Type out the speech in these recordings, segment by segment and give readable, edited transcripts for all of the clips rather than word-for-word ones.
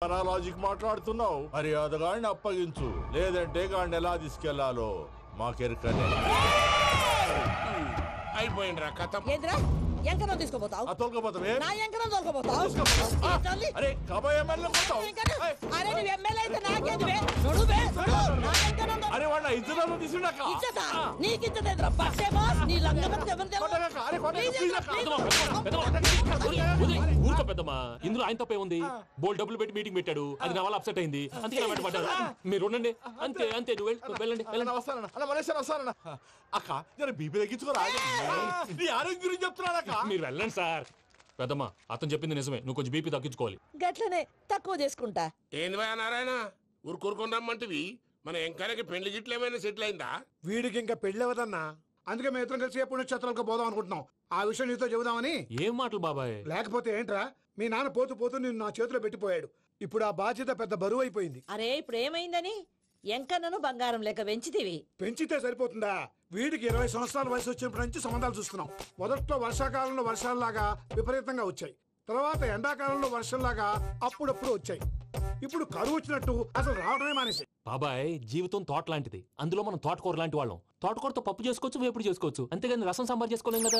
Logic మాట్లాడుతున్నావు? మర్యాదగాడిని అప్పగించు, లేదంటే గాడిని ఎలా తీసుకెళ్లాలో మాకెరకనే. అయిపోయిండ్రా కథ. ఏంద్రా ఎంకరం తీసుకోపోతావు? తోలుకోపోతావే? నా ఎంకరం తోలుకోపోతావు? అరే కబాయ్ ఎమ్మెల్యే పోతావు? అరే నువ్వు ఎమ్మెల్యే అయితే నాకేదివే? నడువే నా ఎంకరం అరే వాడు ఇద్దరు తీసుకున్నాక ఇచ్చతా నీకు ఇచ్చదేద్రా పట్టే బాస్ నీ లంగమతి ఎవరు ఊరుకో పెద్దమ్మా, ఇందులో ఆయన తప్పే ఉంది. బోల్ డబ్బులు పెట్టి మీటింగ్ పెట్టాడు, అది నా వల్ల అప్సెట్ అయింది, అందుకే నా వెంట పడ్డారు. మీరు ఉండండి, అంతే అంతే. నువ్వు వెళ్ళండి వెళ్ళండి. వస్తానన్నా అలా మలేషియా వస్తానన్నా. అక్క నేను బీపీ తగ్గించుకోరా, నీ ఆరోగ్యం గురించి చెప్తున్నాను అక్క. మీరు వెళ్ళండి సార్. పెద్దమ్మా అతను చెప్పింది నిజమే, నువ్వు కొంచెం బీపీ తగ్గించుకోవాలి. గట్లనే తక్కువ చేసుకుంటా. ఏంది భయ నారాయణ ఊరుకూరుకొని రమ్మంటివి? మన ఎంకాయకి పెళ్లి గిట్లు ఏమైనా సెటిల్ అయిందా? వీడికి ఇంకా పెళ్లి అవ్వదన్నా, అందుకే మేము ఇద్దరం కలిసి పుణ్యక్షేత్రాలకు పోదాం అనుకుంటున్నాం. ఆ విషయం నీతో చెబుదామని. ఏం మాటలు బాబాయ్? లేకపోతే ఏంట్రా, మీ నాన్న పోతూ పోతూ నిన్ను నా చేతిలో పెట్టిపోయాడు. ఇప్పుడు ఆ బాధ్యత పెద్ద బరువు అయిపోయింది. అరే ఇప్పుడు ఏమైందని ఎంకన్నను బంగారం లెక్క పెంచితివి. పెంచితే సరిపోతుందా? వీడికి 20 సంవత్సరాల వయసు వచ్చినప్పటి నుంచి సంబంధాలు చూస్తున్నాం. మొదట్లో వర్షాకాలంలో వర్షాలలాగా విపరీతంగా వచ్చాయి, తర్వాత ఎండాకాలంలో వర్షంలాగా అప్పుడప్పుడు వచ్చాయి. ఇప్పుడు కరువు వచ్చినట్టు అసలు రావడమే మానేసి. బాబాయ్ జీవితం తోట లాంటిది, అందులో మనం తోటకూర లాంటి వాళ్ళం. తోటకూరతో పప్పు చేసుకోవచ్చు, వేపుడు చేసుకోవచ్చు, అంతేగాని రసం సాంబార్ చేసుకోలేం కదా.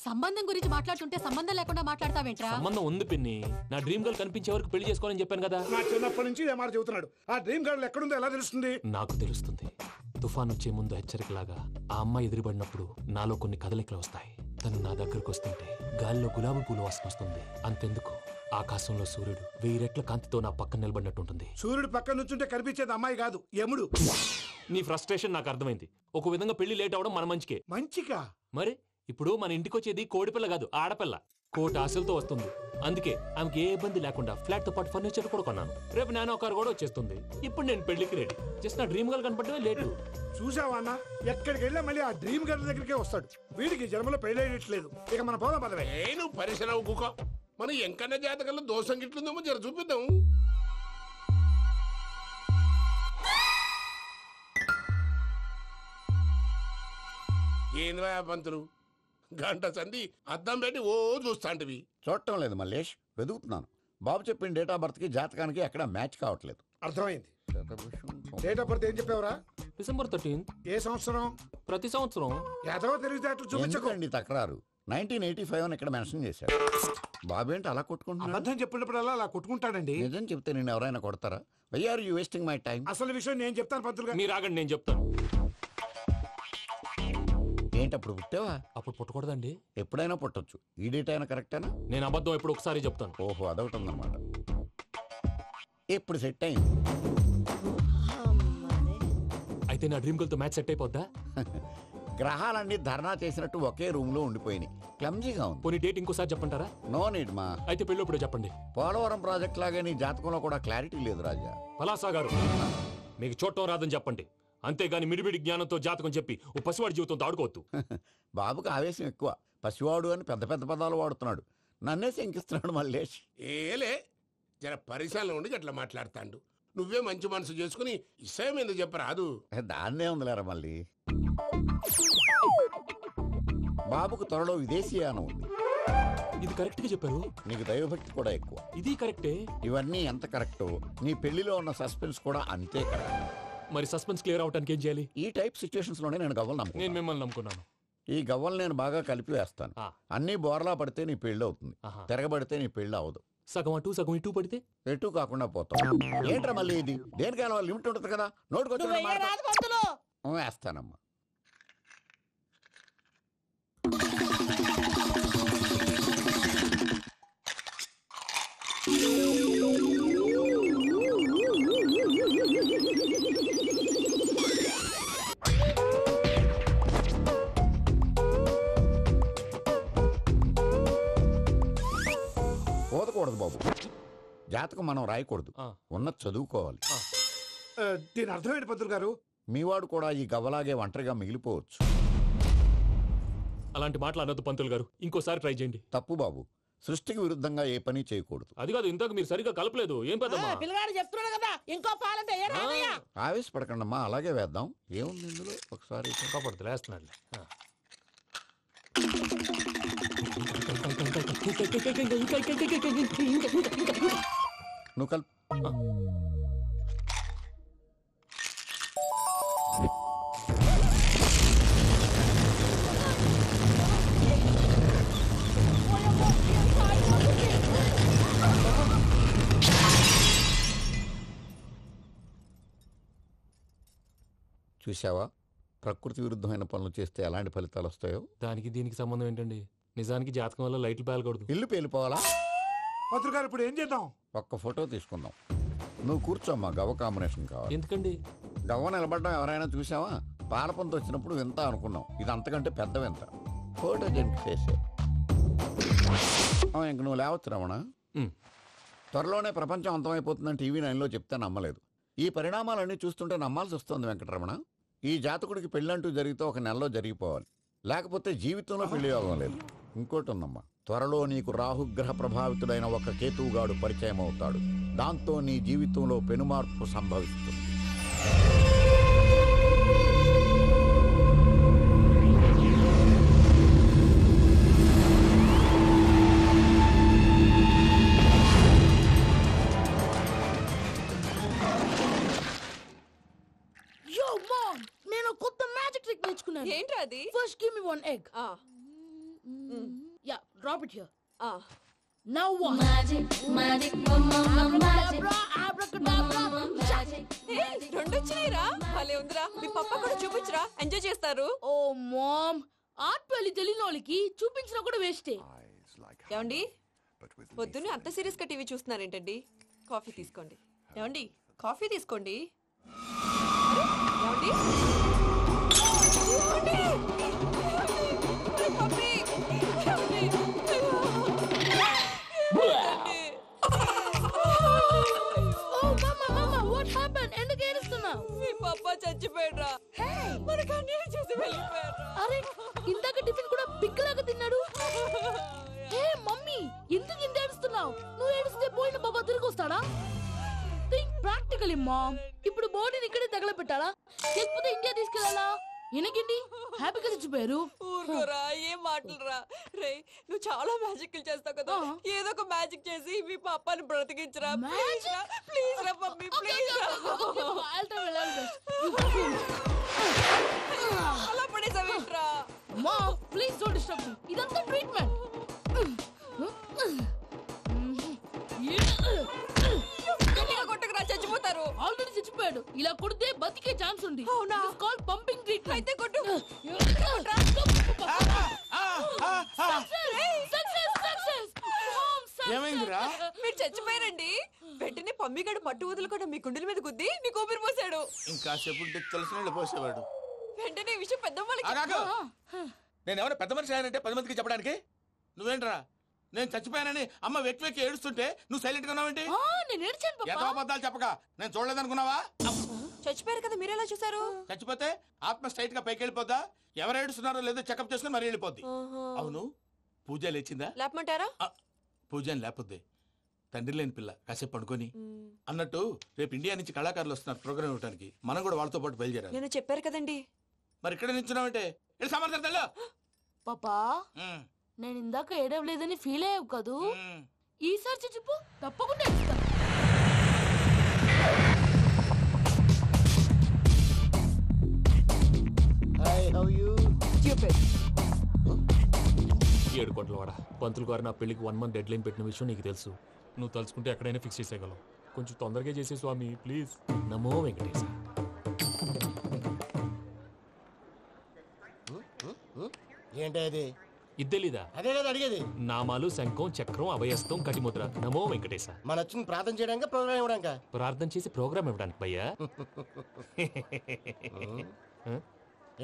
సంబంధం గురించి మాట్లాడుతుంటే సంబంధం లేకుండా మాట్లాడతావేంట్రా? సంబంధం ఉంది పిన్ని, నా డ్రీమ్ గర్ల్ కనిపించే వరకు పెళ్లి చేసుకోవాలని చెప్పాను కదా. నా చిన్నప్పటి నుంచి ఏ మాట చెబుతున్నాడు. ఆ డ్రీమ్ గర్ల్ ఎక్కడుందో ఎలా తెలుస్తుంది? నాకు తెలుస్తుంది. తుఫాన్ వచ్చే ముందు హెచ్చరికలాగా ఆ అమ్మాయి ఎదురుపడినప్పుడు నాలో కొన్ని కదలికలు వస్తాయి. తను నా దగ్గరకు వస్తుంటే గాలిలో గులాబీ పూలు వాసన వస్తుంది. అంతెందుకు, ఆకాశంలో సూర్యుడు 1000 రెట్ల కాంతితో నా పక్కన నిలబడినట్టుంటుంది. సూర్యుడు పక్కన నుంచుంటే కనిపించేది అమ్మాయి కాదు, యముడు. నీ ఫ్రస్ట్రేషన్ నాకు అర్థమైంది. ఒక విధంగా పెళ్లి లేట్ అవడం మన మంచికే. మంచిగా? మరి ఇప్పుడు మన ఇంటికి వచ్చేది కోడిపిల్ల కాదు, ఆడపిల్ల. కోటి ఆశలతో వస్తుంది. అందుకే ఆమెకి ఏ ఇబ్బంది లేకుండా ఫ్లాట్ తో పాటు ఫర్నిచర్ కూడా కొన్నాను. రేపు నానో కారు కూడా వచ్చేస్తుంది. ఇప్పుడు నేను పెళ్లికి రెడీ. జస్ట్ నా డ్రీమ్ గర్ల్ కనపడమే లేటు. చూసావా అన్న, ఎక్కడికి వెళ్ళా మళ్ళీ ఆ డ్రీమ్ గర్ల్ దగ్గరికే వస్తాడు. వీడికి జన్మలో పెళ్ళేయట్లేదు. ఇక మన పోదాం పదవే. నువ్వు పరిశ్రమ కుక. మన ఎంకన్న జాతకంలో దోషం గిట్లుందేమో జర చూపిద్దాం. ఏంది భయ పంతులు, గంట సంధి అద్దం పెట్టి ఓ చూస్తాంటివి? చూడటం లేదు మల్లేష్, వెతుకుతున్నాను. బాబు చెప్పిన డేట్ ఆఫ్ బర్త్ కి జాతకానికి ఎక్కడ మ్యాచ్ కావట్లేదు. అర్థమైంది. డేట్ ఆఫ్ బర్త్ ఏం చెప్పావురా? డిసెంబర్ 13. ఏ సంవత్సరం? ప్రతి సంవత్సరం. ఎదవ తెలివితే అట్లు చూపించకండి. ఎందుకండి తక్రారు? 1985 అని ఇక్కడ మెన్షన్ చేశాడు. బాబు ఏంటి అలా కొట్టుకుంటున్నాడు? అబద్ధం చెప్పినప్పుడల్లా అలా కొట్టుకుంటాడండి. నిజం చెప్తే నేను ఎవరైనా కొడతారా? Why are you wasting my time? అసలు విషయం నేను చెప్తాను పంతులు గారు. మీరు ఆగండి, నేను చెప్తాను. ఏంటి అప్పుడు పుట్టావా? అప్పుడు పుట్టకూడదండి. ఎప్పుడైనా పుట్టొచ్చు. ఈ డేట్ అయినా కరెక్టేనా? నేను అబద్ధం ఎప్పుడు ఒకసారి చెప్తాను. ఓహో, అదొకటి ఉందన్నమాట. ఇప్పుడు సెట్ అయింది. అయితే నా డ్రీమ్ గర్ల్ తో మ్యాచ్ సెట్ అయిపోద్దా? గ్రహాలన్నీ ధర్నా చేసినట్టు ఒకే రూమ్ లో ఉండిపోయినాయి. క్లమ్జీగా ఉంది. పోనీ డేట్ ఇంకోసారి చెప్పంటారా? నో నీడ్ మా. అయితే పెళ్ళప్పుడు చెప్పండి. పోలవరం ప్రాజెక్ట్ లాగే నీ జాతకంలో కూడా క్లారిటీ లేదు రాజా. పలాసా గారు, మీకు చూడటం రాదని చెప్పండి, అంతేగాని మిడిమిడి జ్ఞానంతో జాతకం చెప్పి ఓ పసివాడి జీవితంతో ఆడుకోవద్దు. బాబుకి ఆవేశం ఎక్కువ. పసివాడు అని పెద్ద పెద్ద పదాలు వాడుతున్నాడు. నన్నే శంకిస్తున్నాడు మల్లేష్. ఏలే జర పరిశ్రమలో ఉండి గట్లా మాట్లాడతాండు. నువ్వే మంచి మనసు చేసుకుని ఇష్టం ఎందుకు చెప్పరాదు? దాన్నే ఉందిలేరా మళ్ళీ. బాబుకు త్వరలో విదేశీయానం ఉంది. ఇది కరెక్ట్ గా చెప్పారు. నీకు దైవభక్తి కూడా ఎక్కువ. ఇది కరెక్టే. ఇవన్నీ ఎంత కరెక్టో నీ పెళ్లిలో ఉన్న సస్పెన్స్ కూడా అంతే కరెక్ట్. మరి సస్పెన్స్ క్లియర్ అవడానికి ఏం చేయాలి? ఈ టైప్ సిచ్యువేషన్స్ లోనే నేను గవ్వలు నేను నమ్ముకున్నాను. మిమ్మల్ని నమ్ముకున్నాను. ఈ గవ్వలు నేను బాగా కలిపి వేస్తాను. అన్ని బోర్లా పడితే నీ పెళ్లి అవుతుంది, తిరగబడితే నీ పెళ్లి అవదు. సగం అటు సగం ఇటు పడితే ఎటు కాకుండా పోతాం. ఏంట్రా మళ్ళీ ఇది? దేనికైనా లిమిట్ ఉంటుంది కదా. నోటుకొచ్చిన వేస్తానమ్మా. పోదకూడదు బాబు. జాతకం మనం రాయకూడదు, ఉన్నది చదువుకోవాలి. దీని అర్థమైంది పంతులు గారు. మీవాడు కూడా ఈ గవ్వలాగే ఒంటరిగా మిగిలిపోవచ్చు. అలాంటి మాటలు అనొద్దు పంతులు గారు, ఇంకోసారి ట్రై చేయండి. తప్పు బాబు. సృష్టికి విరుద్ధంగా ఏ పని చేయకూడదు. అది కాదు, ఇంతకు మీరు సరిగా కలపలేదు. ఏం పెద్దమ్మా? పిల్లగాడు చెప్తున్నాడు కదా, ఇంకో పాలంటే ఆవేశపడకండమ్మా, అలాగే వేద్దాం. ఏముంది ఇందులో? ఒకసారి కాపాడుతు లేస్తున్నాడు. నువ్వు కల్ చూసావా, ప్రకృతి విరుద్ధమైన పనులు చేస్తే ఎలాంటి ఫలితాలు వస్తాయో. దానికి దీనికి సంబంధం ఏంటండి? నిజానికి జాతకం వల్ల లైట్లు పేలకూడదు. ఇల్లు పేలిపోవాలా? పంతులు గారు ఇప్పుడు ఏం చేద్దాం? ఒక్క ఫోటో తీసుకుందాం. నువ్వు కూర్చోమ్మా, గవ్వ కాంబినేషన్ కావాలి. ఎందుకండి? గవ్వ నిలబడ్డం ఎవరైనా చూసావా? పాలపంత వచ్చినప్పుడు వింత అనుకున్నాం, ఇది అంతకంటే పెద్ద వింత. ఫోటో జంప్ చేసే ఇంక నువ్వు లేవచ్చు రమణ. త్వరలోనే ప్రపంచం అంతమైపోతుందని టీవీ 9లో చెప్తే నమ్మలేదు. ఈ పరిణామాలన్నీ చూస్తుంటే నమ్మాల్సి వస్తుంది వెంకటరమణ. ఈ జాతకుడికి పెళ్ళంటూ జరిగితే ఒక నెలలో జరిగిపోవాలి, లేకపోతే జీవితంలో పెళ్లి యోగం లేదు. ఇంకోటి ఉందమ్మా, త్వరలో నీకు రాహుగ్రహ ప్రభావితుడైన ఒక కేతువుగాడు పరిచయం అవుతాడు. దాంతో నీ జీవితంలో పెనుమార్పు సంభవిస్తుంది. Yo, mom! నేను కొత్త మ్యాజిక్ ట్రిక్ నేర్చుకున్నాను. ఏంట్రా అది? First give me one egg. Yeah, drop it here. Now what? Magic, abracadabra, abracadabra. రెండు వచ్చినాయిరా. భలే ఉందిరా. మీ పప్ప కూడా చూపించరా, ఎంజాయ్ చేస్తారు. Oh, mom! ఆర్ట్ పెళ్లి తెలియని వాళ్ళకి చూపించినా కూడా వేస్టే. ఏమండి, పొద్దున్నే అంత సీరియస్ గా టీవీ చూస్తున్నారేంటండి? కాఫీ తీసుకోండి. ఏమండి, కాఫీ తీసుకోండి. ఏమండి? ఏమండి? ఏమండి? పప్పి! ఏమండి? Oh, mama, what happened? ఎందుకు ఏడుస్తున్నావు? మీ పప్ప చచ్చిపోయాడురా. మనకు అన్యాయం చేసి వెళ్ళిపోయాడురా. అరే, ఇందాక టిఫిన్ కూడా పిక్కలాగా తిన్నాడు. హే మమ్మీ, ఎందుకు ఇంత ఏడుస్తున్నావు? నువ్వు ఏడిస్తే పోయిన బాబా తిరిగి వస్తాడా? Think practically mom. ఇప్పుడు బాడీని ఇక్కడే తగలబెట్టాలా, లేకపోతే ఇండియా తీసుకెళ్లాలా? ఎనకండి హ్యాపీగా చచ్చిపోయారు. ఊరుకోరా, ఏం మాటలురా. రే, నువ్వు చాలా మ్యాజిక్లు చేస్తావు కదా, ఏదో ఒక మ్యాజిక్ చేసి మీ పాపాని బ్రతికించరా. ప్లీజ్ రా మమ్మీ, ప్లీజ్ రా. అలా పడేసావేంట్రా? Mom please don't disturb me. ఇదంతా ట్రీట్మెంట్. కొట్టకురా, చచ్చిపోతారు. ఆల్రెడీ చచ్చిపోయాడు. ఇలా కొడితే బతికే ఛాన్స్ ఉంది. అవునా? It's called pumping treatment. అయితే కొట్టు. ఏమైందిరా? మీరు చచ్చిపోయారండి. వెంటనే పమ్మిగాడు పట్టు వదులుకుండా మీ గుండెల మీద గుద్ది మీకు ఊపిరి పోసాడు. ఇంకా చెప్పు తెలిసిన పోసేవాడు. వెంటనే ఈ విషయం పెద్ద నేను ఎవరైనా పెద్ద మనిషి అయ్యానంటే 10 మందికి చెప్పడానికి. నువ్వేంట్రా, నేను చచ్చిపోయానని అమ్మ వెక్కి వెక్కి ఏడుస్తుంటే నువ్వు సైలెంట్ గా ఉన్నావేంటి? నేను ఏడ్చాను పాపా. ఎంతో అబద్ధాలు చెప్పక నేను చూడలేదనుకున్నావా? చచ్చిపోయారు కదా, మీరెలా చూసారు? చచ్చిపోతే ఆత్మ స్ట్రైట్ గా పైకి వెళ్ళిపోద్దా? ఎవరు ఏడుస్తున్నారో లేదో చెకప్ చేసుకుని మరీ వెళ్ళిపోద్ది. అవును, పూజ లేచిందా? లేపమంటారా? పూజ అని లేకపోద్ది. తండ్రి లేని పిల్ల, కాసేపు పడుకొని. అన్నట్టు రేపు ఇండియా నుంచి కళాకారులు వస్తున్నారు ప్రోగ్రామ్ ఇవ్వడానికి. మనం కూడా వాళ్ళతో పాటు బయలుదేరాలి. నేను చెప్పారు కదండి. మరి ఇక్కడ నిల్చున్నావంటే సమాధానం. పాపా, నేను ఇందాక ఏడవలేదని ఫీల్ అయ్యావు కదూ? ఈసారి చచ్చిపో, తప్పకుండా ఏడుస్తా. ఏడు కోట్ల వాడ పంతులు గారు నా పెళ్లికి 1 month డెడ్ లైన్ పెట్టిన విషయం నీకు తెలుసు. నువ్వు తలుచుకుంటే ఎక్కడైనా ఫిక్స్ చేసేయగలవు. కొంచెం తొందరగా చేసే స్వామి ప్లీజ్. నమో వెంకటేశ. ఏంటి అది? ఇద్దెలీదా? అదే కదా అడిగేది. నామాలు, శంఖం, చక్రం, అభయస్తం, కటిముద్ర. నమో వెంకటేశ. మన వచ్చింది ప్రార్థన చేయడానికి, ప్రోగ్రామ్ ఇవ్వడానికి. ప్రార్థన చేసి ప్రోగ్రామ్ ఇవ్వడానికి భయ్యా.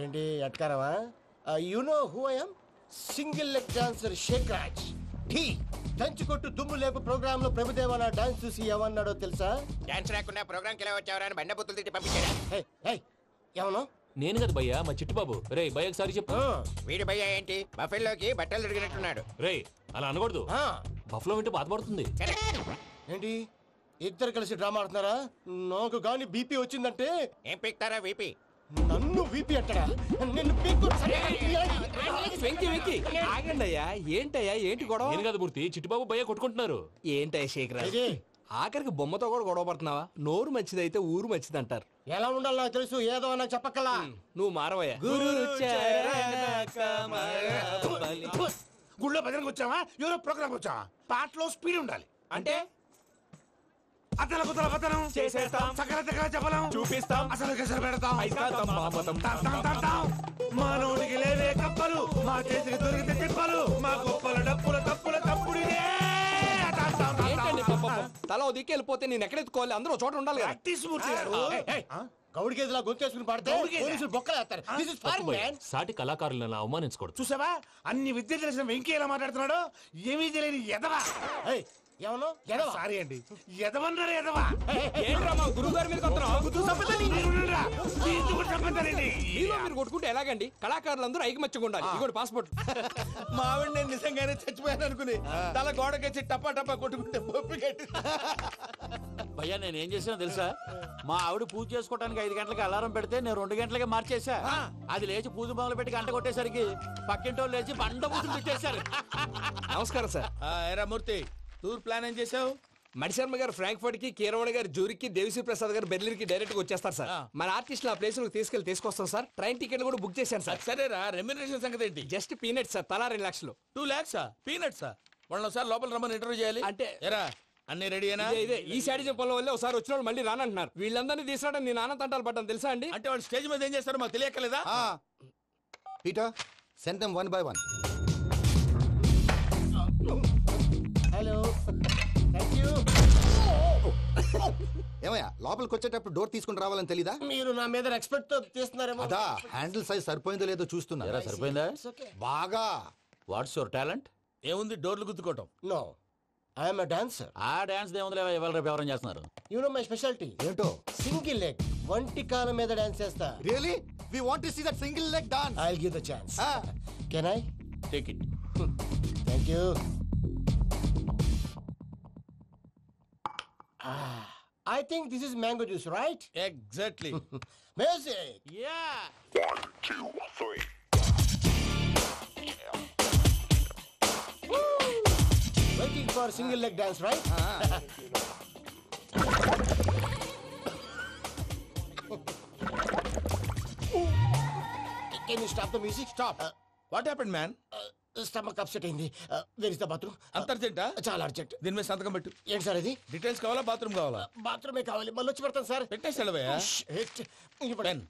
ఏంటి అట్కారమా? You know who I am? Single leg dancer Sheikh Raj. Dhee దంచి కొట్టు దుమ్ము లేపు ప్రోగ్రామ్ లో ప్రభుదేవ నా డాన్స్ చూసి ఏమన్నాడో తెలుసా? డాన్స్ రాకుండా ప్రోగ్రామ్ కి ఎలా వచ్చావరా అని బండ బుద్ధులు తిట్టి పంపించారా? ఏమన్నా? నేను కదా భయ్యా, మా చిట్టుబాబు. రే భయ్య ఒకసారి చెప్పు. వీడి భయ్య ఏంటి బఫెల్లోకి బట్టలు తిరిగినట్టున్నాడు. రే అలా అనకూడదు, బఫ్లో వింటే బాధపడుతుంది. ఏంటి ఇద్దరు కలిసి డ్రామా ఆడుతున్నారా? నాకు గాని బీపీ వచ్చిందంటే ఏం పీక్తారా వీపీ? నన్ను వీపీ అంటారా? నిన్ను పీక్కు. ఆగండి అయ్యా, ఏంటయ్యా, ఏంటి గొడవ? నేను కదా మూర్తి, చిట్టుబాబు భయ్య కొట్టుకుంటున్నారు. ఏంటయ్యా శేఖర్? ఆఖరికి బొమ్మతో కూడా గొడవ పడుతున్నావా? నోరు మంచిదైతే ఊరు మంచిది అంటారు. ఎలా ఉండాలో నాకు తెలుసు, ఏదో నాకు చెప్పక్కలా. నువ్వు మారవయ్యా. గుళ్ళో భజనకు వచ్చావా, ఎవరో ప్రోగ్రామ్ వచ్చావా? పాటలో స్పీడ్ ఉండాలి. అంటే అతల కుతల పతనం చేసేస్తాం, సకల దగ్గర చెప్పలేం, చూపిస్తాం, అసలు గసలు పెడతాం. ఐకాంతం, మామతం. మానవుడికి లేవే కప్పలు, మా చేతికి దొరికితే తిప్పలు, మా గొప్పల డప్పుల తప్పుల తప్పుడిదే. ఏంటండి పాపం? తల ఓ దిక్కు వెళ్ళిపోతే నేను ఎక్కడెత్తుకోవాలి? అందరూ చోట ఉండాలి కదా. ప్రాక్టీస్ మూర్తి గారు. గౌడి గేదెలా గొంతేసుకుని పాడితే పోలీసులు బొక్కలేస్తారు. This is foreign, man. సాటి కళాకారులను అవమానించకూడదు. చూసావా అన్ని విద్య తెలిసిన వెంకీ ఎలా మాట్లాడుతున్నాడు? ఏమీ తెలియని ఎదవా. ఏయ్, ఏమను? ఎడవా? సారీ అండి, ఎదవన్నారు ఎదవా. ఏంట్రా మా గురువు గారి మీద మీరు కొట్టుకుంటే ఎలాగండి? కళాకారులందరూ ఐకమత్యంగా ఉండాలి. ఇదిగోటి పాస్పోర్ట్. మా ఆవిడ నేను నిజంగానే చచ్చిపోయాను అనుకుని తల గోడకొచ్చి టపా టపా కొట్టుకుంటే బొప్పి కట్టి. భయ్యా నేనేం చేసానో తెలుసా? మా ఆవిడ పూజ చేసుకోవడానికి 5 గంటలకి అలారం పెడితే నేను 2 గంటలకి మార్చేసా. అది లేచి పూజ మొదలు పెట్టి గంట కొట్టేసరికి పక్కింటోళ్ళు లేచి బండ పూజలు పెట్టేశారు. నమస్కారం సార్. ఎరా మూర్తి, టూర్ ప్లాన్ ఏం చేసావు? మణిశర్మ గారు ఫ్రాంక్ఫర్ట్ కి, కీరవాణి గారు జూరికి, దేవిశ్రీ ప్రసాద్ గారు బెర్లిన్ కి డైరెక్ట్ గా వచ్చేస్తారు సార్. మన ఆర్టిస్ట్ ఆ ప్లేస్ తీసుకొస్తాం సార్. ట్రైన్ టికెట్ కూడా బుక్ చేశాను సార్. సరేరా, రెమ్యూనరేషన్ సంగతి ఏంటి? జస్ట్ పీనట్ సార్, తలా 2 లక్షలు. 2 lakhs పీనట్సా? వాళ్ళని ఒకసారి లోపల రమ్మని ఇంటర్వ్యూ చేయాలి. అంటే ఎరా అన్ని రెడీనా? ఇదే ఈ శాడిజం పొలం వల్లే ఒకసారి వచ్చిన వాళ్ళు మళ్ళీ రానంటున్నారు. వీళ్ళందరినీ తీసుకురావడం నేను నాన్న తంటాలు పడ్డాను తెలుసా అండి? అంటే వాళ్ళు స్టేజ్ మీద ఏం చేస్తారో మాకు తెలియక్కలేదా? Peter, send them one by one. Hello, thank you. ఏమయ్యా, లోపలికి వచ్చేటప్పుడు డోర్ తీసుకుని రావాలని తెలీదా? మీరు నా మీద ఎక్స్పెక్ట్ తో తీస్తున్నారేమో. అదా హ్యాండిల్ సైజ్ సరిపోయిందో లేదో చూస్తున్నా. సరిపోయిందా? బాగా. What's your talent? ఏముంది, డోర్లు గుద్దుకోవటం. No, I'm a dancer. ఆ డాన్స్ దేవుందిలే, ఇవాళ రేపు ఎవరైనా చేస్తున్నారు. యు నో మై స్పెషాలిటీ ఏంటో? సింగిల్ లెగ్, వంటి కాలం మీద డాన్స్ చేస్తా. Really? We want to see that single leg dance. I will give the chance. Can I? Take it. Thank you. I think this is mango juice, right? Exactly. Music. Yeah. 1, 2, 3. Waiting for single leg dance, right? Can you stop the music? Stop. What happened man? Stomach upset అయింది. Where is the bathroom? అంత అర్జెంటా? చాలా urgent. దీని మీద సంతకం పెట్టు. ఏంటి sir ఇది? డీటెయిల్స్ కావాలా, బాత్రూమ్ కావాలా? బాత్రూమే కావాలి, మళ్ళీ వచ్చి పెడతాను సార్. పెట్టేసి వెళ్ళవయ్యా. Pen.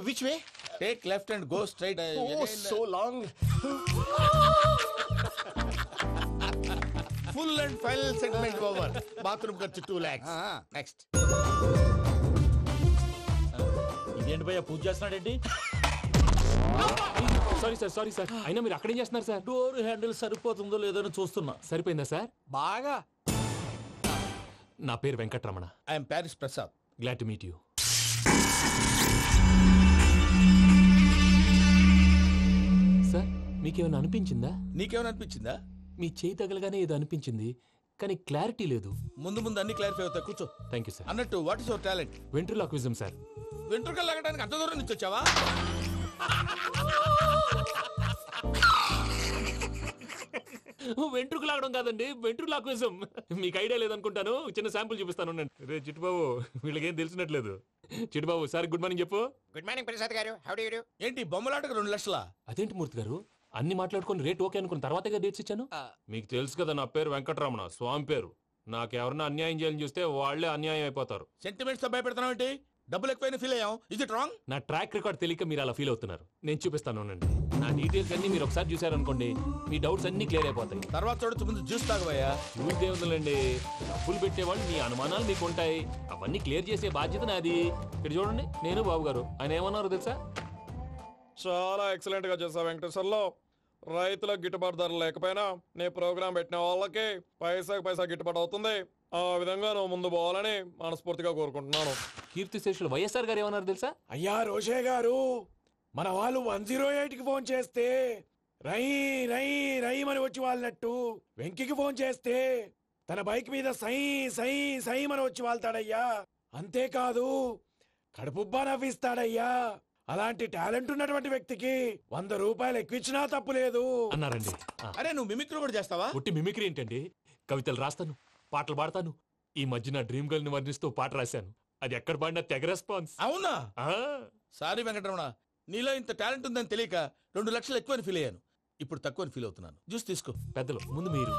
Which way? Take left and go straight. So long. Full and final segment over. Bathroom ఖర్చు 2 lakhs. నెక్స్ట్. ఇదేంటి భయ్యా, పూజ చేస్తున్నాడేంటి? Sorry sir. అయినా మీరు అక్కడేం చేస్తున్నారు సార్? డోర్ హ్యాండిల్ సరిపోతుందో లేదో అని చూస్తున్నా. సరిపోయిందా సార్? బాగా. నా పేరు Venkataramana. I'm Paris Prasad. Glad to meet you. Sir, మీకేమైనా అనిపించిందా? నీకేమైనా అనిపించిందా? మీ చేయి తగలగానే ఏదో అనిపించింది, కానీ క్లారిటీ లేదు. ముందు అన్ని క్లారిఫై అవుతాయి, కూర్చో. Thank you sir. అన్నట్టు what is your talent? Ventriloquism sir. వెంట్రుకలు లాగడానికి అంత దూరం నుంచి వచ్చావా? వెంట్రుకు లాగడం కాదండి, వెంట్రులాక్విజం. మీకు ఐడియా లేదనుకుంటాను, చిన్న శాంపుల్ చూపిస్తాను. రే చిట్టుబాబు, వీళ్ళకేం తెలిసినట్లేదు. చిట్టుబాబు, సార్ గుడ్ మార్నింగ్ చెప్పు. Good morning Prasad garu. How do you do? ఏంటి బొమ్మలాటకు 2 లక్షలా? అదేంటి మూర్తి గారు, అన్ని మాట్లాడుకొని రేట్ ఓకే అనుకున్న తర్వాతగా డేట్స్ ఇచ్చాను. మీకు తెలుసు కదా నా పేరు వెంకటరమణ, స్వామి పేరు. నాకెవరన్నా అన్యాయం చేయాలని చూస్తే వాళ్లే అన్యాయం అయిపోతారు. సెంటిమెంట్స్ తో భయపెడతావు ఏంటి? డబ్బులు ఎక్కువైనా ఫీల్ అయ్యాం. Is it wrong? నా ట్రాక్ రికార్డ్ తెలియక మీరు అలా ఫీల్ అవుతున్నారు. నేను చూపిస్తాను ఉండండి. నా డీటెయిల్స్ అన్ని మీరు ఒకసారి చూసారనుకోండి, మీ డౌట్స్ అన్ని క్లియర్ అయిపోతాయి. తర్వాత చూడొచ్చు, ముందు జ్యూస్ తాగబోయా. జ్యూస్ దేవుందండి, డబ్బులు పెట్టేవాళ్ళు మీ అనుమానాలు మీకు ఉంటాయి, అవన్నీ క్లియర్ చేసే బాధ్యత నాది. ఇక్కడ చూడండి, నేను బాబు గారు. ఆయన ఏమన్నారు తెలుసా? చాలా ఎక్సలెంట్ గా చేసావు వెంకటేశ్వర్లో. రైతులకు గిట్టుబాటు ధర లేకపోయినా నీ ప్రోగ్రాం పెట్టిన వాళ్ళకి పైసాకి పైసా గిట్టుబాటు అవుతుంది. ఆ విధంగా నువ్వు ముందు పోవాలని మనస్ఫూర్తిగా కోరుకుంటున్నాను. కీర్తిశేషులు వైఎస్ఆర్ గారు ఏమన్నారు తెలుసా? అయ్యా రోషే గారు, మన వాళ్ళు 108కి ఫోన్ చేస్తే రై రై రై అని వచ్చి వాళ్ళనట్టు, వెంకికి ఫోన్ చేస్తే తన బైక్ మీద సై సై సై అని వచ్చి వాళ్తాడయ్యా. అంతేకాదు కడుపుబ్బా నవ్విస్తాడయ్యా. అలాంటి టాలెంట్ ఉన్నటువంటి వ్యక్తికి 100 రూపాయలు ఎక్కువచ్చినా తప్పు లేదు అన్నారండి. అరే నువ్వు మిమిక్రీ కూడా చేస్తావా? ఒట్టి మిమిక్రీ ఏంటండి, కవితలు రాస్తాను, పాటలు పాడతాను. ఈ మధ్య నా డ్రీమ్ గర్ల్ ని వర్ణిస్తూ పాట రాశాను. అది ఎక్కడ పాడినా తెగ రెస్పాన్స్. అవునా? సారీ వెంకటరమణ, నీలో ఇంత టాలెంట్ ఉందని తెలియక 2 లక్షలు ఎక్కువని ఫీల్ అయ్యాను. ఇప్పుడు తక్కువని ఫీల్ అవుతున్నాను. జ్యూస్ తీసుకో. పెద్దలు ముందు మీరు.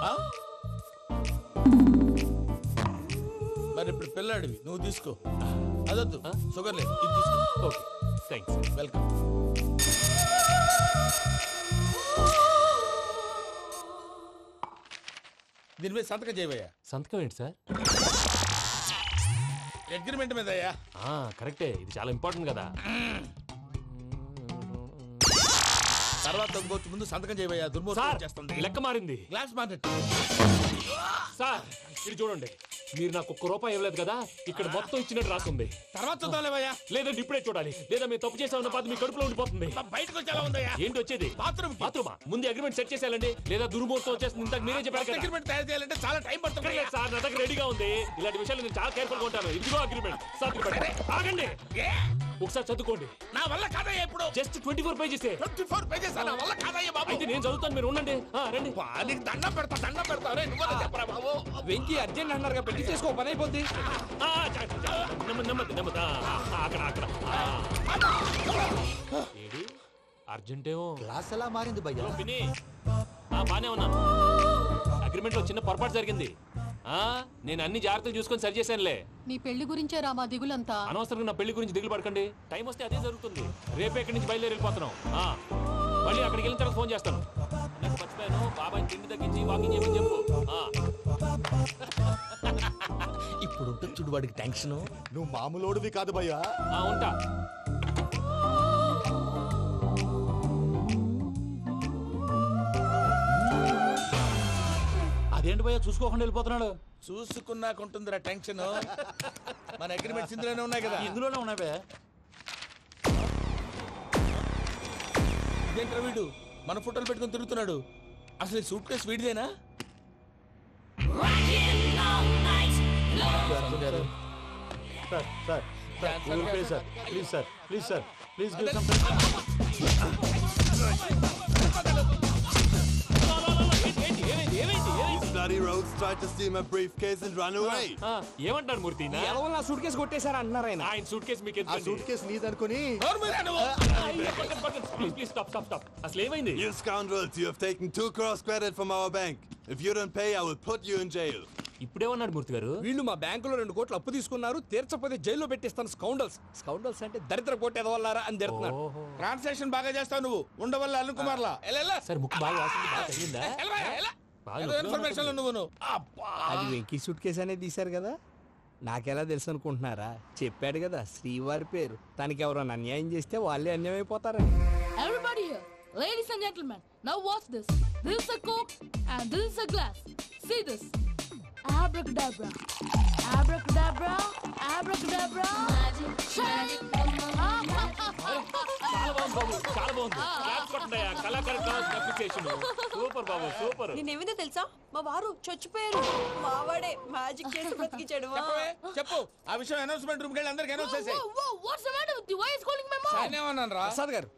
మరి ఇప్పుడు పిల్లాడివి, నువ్వు తీసుకో. అదొద్దు, షుగర్ లేదు, ఇది తీసుకో. Okay, thanks. వెల్కమ్. దీని మీద సంతకం చేయవయ్యా. సంతకం ఏంటి సార్? అగ్రిమెంట్ మీద అయ్యా. కరెక్టే, ఇది చాలా ఇంపార్టెంట్ కదా. తర్వాత ఇంకొచ్చి ముందు సంతకం చేయవయ్యా. దుర్మోహం చేస్తుంది. లెక్క మారింది. Glass market. సార్ ఇది చూడండి, మీరు నాకు ₹1 ఇవ్వలేదు కదా, ఇక్కడ మొత్తం ఇచ్చినట్టు రాస్తుంది. తర్వాత చూద్దాంలేవయ్యా. లేదంటే ఇప్పుడే చూడాలి, లేదా మీరు తప్పు చేసామన్న బాధ మీ కడుపులో ఉండిపోతుంది. బయటకు వచ్చేలా ఉందయ్యా. ఏంటి వచ్చేది? బాత్రూమా? ముందు అగ్రిమెంట్ సెట్ చేసేయాలండి, లేదా దుర్మూర్తం వచ్చేస్తుంది. ఇంతకు మీరే చెప్పారు కదా. అగ్రిమెంట్ తయారు చేయాలంటే చాలా టైం పడుతుంది సార్. నా దగ్గర రెడీగా ఉంది. ఇలాంటి విషయాలు నేను చాలా కేర్ఫుల్ గా ఉంటాను. ఇదిగో అగ్రిమెంట్. ఆగండి, ఒకసారి చదువుకోండి. నా వల్ల కాదయ్యా. ఇప్పుడు జస్ట్ 24 పేజెస్. 24 పేజెస్ నా వల్ల కాదయ్యా బాబు. అయితే నేను చదువుతాను, మీరు ఉండండి. రండి. నీకు దండం పెడతా చెప్పరా బాబు. వెంకీ అర్జెంట్ అన్నారుగా, పెళ్లి చేసుకో, పని అయిపోద్ది. నెమ్మది. అక్కడ ఏడి అర్జెంటేమో. క్లాస్ ఎలా మారింది భయ్యా? బానే ఉన్నాను. అగ్రిమెంట్ లో చిన్న పొరపాటు జరిగింది. నేను అన్ని జాగ్రత్తలు చూసుకొని సరి చేశానులే. నీ పెళ్లి గురించే రామా దిగులంతా. అనవసరంగా నా పెళ్లి గురించి దిగులు పడకండి. టైం వస్తే అదే జరుగుతుంది. రేపే ఇక్కడి నుంచి బయలుదేరి వెళ్ళిపోతున్నాం. మళ్ళీ అక్కడికి వెళ్ళిన తర్వాత ఫోన్ చేస్తాను. నాకు మర్చిపోయాను, బాబాయ్ తిండి తగ్గించి వాకింగ్ చేయమని చెప్పు. ఇప్పుడు ఉంటుంది చూడు వాడికి టెన్షన్. నువ్వు మామూలోడివి కాదు భయ్యా. ఉంటా. అదేంటి భయ్యా చూసుకోకుండా వెళ్ళిపోతున్నాడు? చూసుకున్నాకుంటుందిరా టెన్షన్. మన అగ్రిమెంట్స్ ఇందులోనే ఉన్నాయి కదా. ఇందులోనే ఉన్నాయి భయ్యా. ఇదేంట్రా వీడు మన ఫోటోలు పెట్టుకుని తిరుగుతున్నాడు? అసలు సూట్ కేసు వీడిదేనా? ఏమంటారు మూర్తి? నా సూట్ కేసు కొట్టేశారా అంటున్నారు ఆయన. ఆయన సూట్ కేసు మీకు ఆ సూట్ కేసు నీదనుకుని. Please stop. అసలు ఏమైంది? You scoundrels, you have taken 2 crores credit from our bank. If you don't pay, I will put you in jail. ఇప్పుడేమన్నాడు మూర్తి గారు? వీళ్ళు మా బ్యాంకులో 2 కోట్లు అప్పు తీసుకున్నారు, తీర్చపోతే జైల్లో పెట్టిస్తాను. స్కౌండల్స్ అంటే దరిద్ర కోట ఎదవల్లారా అని తిడుతున్నారు. ట్రాన్సాక్షన్ బాగా చేస్తావు నువ్వు. ఉండవల్ల అరుణ్ కుమార్ లా. సార్ ముక్కు బాగా వాసింది, బాగా తగిలిందా? ఇన్ఫర్మేషన్ నువ్వు. అది వెంకీ సూట్ కేసు అనేది తీశారు కదా, నాకెలా తెలుసు అనుకుంటున్నారా? చెప్పాడు కదా శ్రీవారి పేరు. తనకి ఎవరైనా అన్యాయం చేస్తే వాళ్ళే అన్యాయం అయిపోతారని. Everybody here, ladies and gentlemen, now watch this. This is a Coke and this is a glass. See this. Abracadabra. Abracadabra. Abracadabra. Magic. చాలా బాగుంది. సూపర్ బాబు, సూపర్. నేనేమిందో తెలుసా, మా వారు చచ్చిపోయారు. మావాడే మ్యాజిక్ చేసి బ్రతికించాడు. చెప్పు ఆ విషయం. అనౌన్స్మెంట్ రూమ్ కి వెళ్ళి అందరికి అనౌన్స్ చేసేయ్. What's the matter with you? Why is calling my mom? ఏమన్నాను రా? ప్రసాద్ గారు